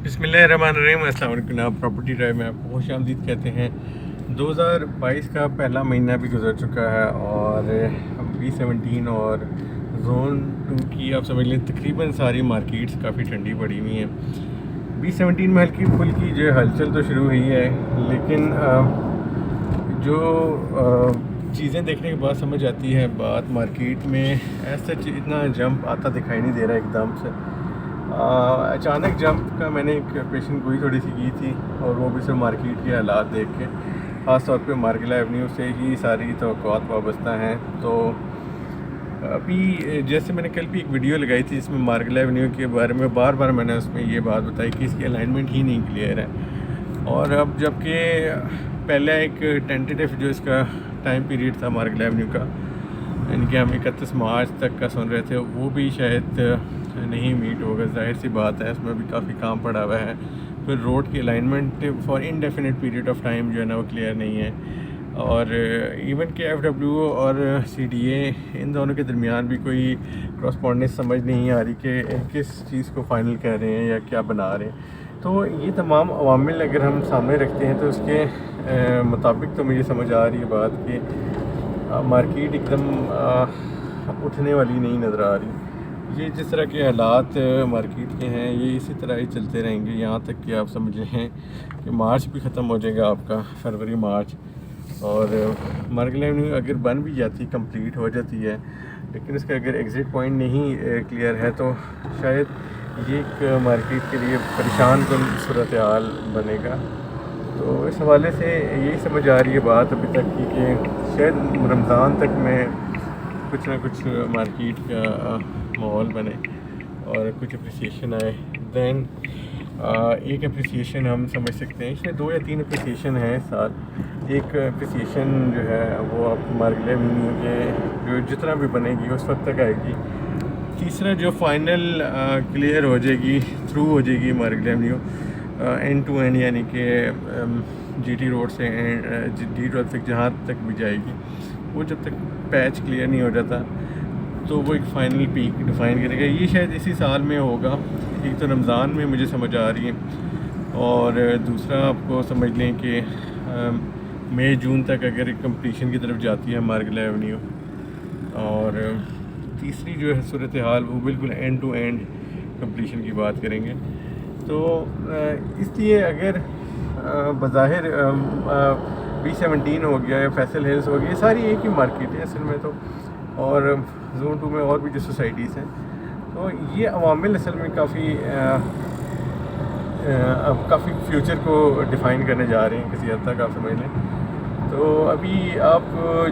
बिस्मिल्लाहिर्रहमानिर्रहीम। अस्सलाम वालेकुम। जनाब प्रॉपर्टी ड्राइव में आपको खुश आमदीद कहते हैं। 2022 का पहला महीना भी गुजर चुका है और B17 और जोन 2 की आप समझ लें तकरीबन सारी मार्केट्स काफ़ी ठंडी पड़ी हुई हैं। B17 में हल्की फुल्की जो हलचल तो शुरू हुई है, लेकिन जो चीज़ें देखने के बाद समझ आती है बात मार्केट में ऐसा इतना जंप आता दिखाई नहीं दे रहा एकदम से। अचानक जंप का मैंने एक पेशन गोई थोड़ी सी की थी, और वो भी सिर्फ मार्केट के हालात देख के, ख़ास तौर पे मार्गिला एवेन्यू से ही सारी तवक्कुआत वाबस्ता हैं। तो अभी जैसे मैंने कल भी एक वीडियो लगाई थी जिसमें मार्गिला एवेन्यू के बारे में बार बार मैंने उसमें ये बात बताई कि इसकी अलाइनमेंट ही नहीं क्लियर है। और अब जबकि पहले एक टेंटेटिव जो इसका टाइम पीरियड था मार्गिला एवेन्यू का, इनके हम 31 मार्च तक का सुन रहे थे, वो भी शायद नहीं मीट होगा। जाहिर सी बात है, इसमें भी काफ़ी काम पड़ा हुआ है। फिर रोड की alignment for indefinite period of time जो है ना वो क्लियर नहीं है। और इवन के FW और CDA इन दोनों के दरमियान भी कोई क्रॉसपॉन्डेंस समझ नहीं आ रही कि किस चीज़ को फ़ाइनल कर रहे हैं या क्या बना रहे हैं। तो ये तमाम अवामिल अगर हम सामने रखते हैं तो उसके मुताबिक तो मुझे समझ आ रही है बात कि मार्केट एकदम उठने वाली नहीं नज़र आ रही। ये जिस तरह के हालात मार्केट के हैं ये इसी तरह ही चलते रहेंगे यहाँ तक कि आप समझ लें कि मार्च भी ख़त्म हो जाएगा आपका, फरवरी मार्च। और मार्गिला एवेन्यू अगर बन भी जाती, कंप्लीट हो जाती है, लेकिन इसका अगर एग्ज़िट पॉइंट नहीं क्लियर है तो शायद ये एक मार्केट के लिए परेशान कुन सूरत हाल बनेगा। तो इस हवाले से यही समझ आ रही है बात अभी तक कि शायद रमज़ान तक में कुछ ना कुछ मार्केट का माहौल बने और कुछ अप्रिसिएशन आए। दैन एक अप्रिसिएशन हम समझ सकते हैं, इसमें 2 या 3 अप्रिसिएशन हैं साथ। एक अप्रिसिएशन जो है वो आप मार्गिला एवेन्यू के जो जितना भी बनेगी उस वक्त तक आएगी। तीसरा जो फाइनल क्लियर हो जाएगी, थ्रू हो जाएगी Margalla Avenue and to and, यानी कि GT रोड से D12 तक जहाँ तक भी जाएगी, वो जब तक पैच क्लियर नहीं हो जाता तो वो एक फ़ाइनल पीक डिफ़ाइन करेगा। ये शायद इसी साल में होगा। एक तो रमज़ान में मुझे समझ आ रही है, और दूसरा आपको समझ लें कि मई जून तक अगर कंप्लीशन की तरफ जाती है मार्गिला एवेन्यू। और तीसरी जो है सूरत हाल वो बिल्कुल एंड टू एंड कंप्लीशन की बात करेंगे। तो इसलिए अगर बज़ाहिर B17 हो गया या फैसल हिल्स हो गया, ये सारी एक ही मार्केट है असल में तो, और जोन 2 में और भी जो सोसाइटीज़ हैं, तो ये अवामिल असल में काफ़ी फ्यूचर को डिफ़ाइन करने जा रहे हैं किसी हद तक, आप समझ लें। तो अभी आप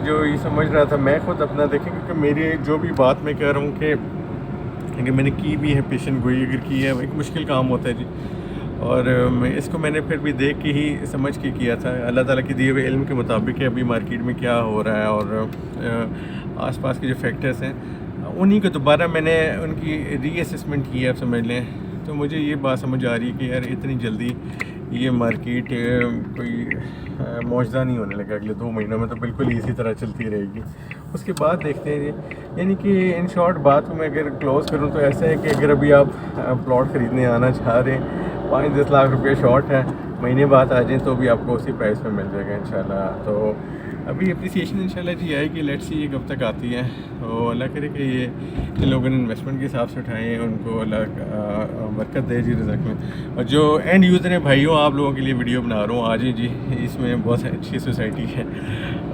जो ये समझ रहा था, मैं ख़ुद अपना देखें, क्योंकि मेरी जो भी बात मैं कह रहा हूँ कि मैंने की भी है, पेशेंट गोई अगर की है, एक मुश्किल काम होता है जी। और इसको मैंने फिर भी देख के ही समझ के किया था। अल्लाह ताला के दिए हुए इल्म के मुताबिक है अभी मार्केट में क्या हो रहा है, और आसपास के जो फैक्टर्स हैं उन्हीं को दोबारा मैंने उनकी रीअसेसमेंट की है, आप समझ लें। तो मुझे ये बात समझ आ रही है कि यार इतनी जल्दी ये मार्केट कोई मौजदा नहीं होने लगा। अगले 2 महीनों में तो बिल्कुल इसी तरह चलती रहेगी। उसके बाद देखते हैं जी। यानी कि इन शॉर्ट बात को मैं अगर क्लोज़ करूँ तो ऐसा है कि अगर अभी आप प्लॉट ख़रीदने आना चाह रहे हैं, 5-10 लाख रुपये शॉर्ट है, महीने बाद आ जाएँ तो भी आपको उसी प्राइस में मिल जाएगा इंशाल्लाह। तो अभी अप्रिसिएशन इंशाल्लाह जी आएगी, लेट्स सी ये कब तक आती है। तो अल्लाह करे कि ये जिन लोगों ने इन्वेस्टमेंट के हिसाब से उठाए उनको अल्लाह बरकत दे जी रिज़्क़ में। और जो एंड यूज़र हैं भाइयों, आप लोगों के लिए वीडियो बना रहा हूँ आज ही जी। इसमें बहुत अच्छी सोसाइटी है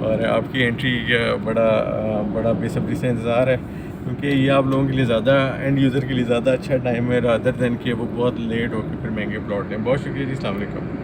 और आपकी एंट्री का बड़ा बेसब्री से इंतज़ार है, क्योंकि ये आप लोगों के लिए ज़्यादा, एंड यूज़र के लिए ज़्यादा अच्छा टाइम है, रादर दैन कि वो बहुत लेट होकर फिर महंगे प्लॉट लें। बहुत शुक्रिया जी, अस्सलाम वालेकुम।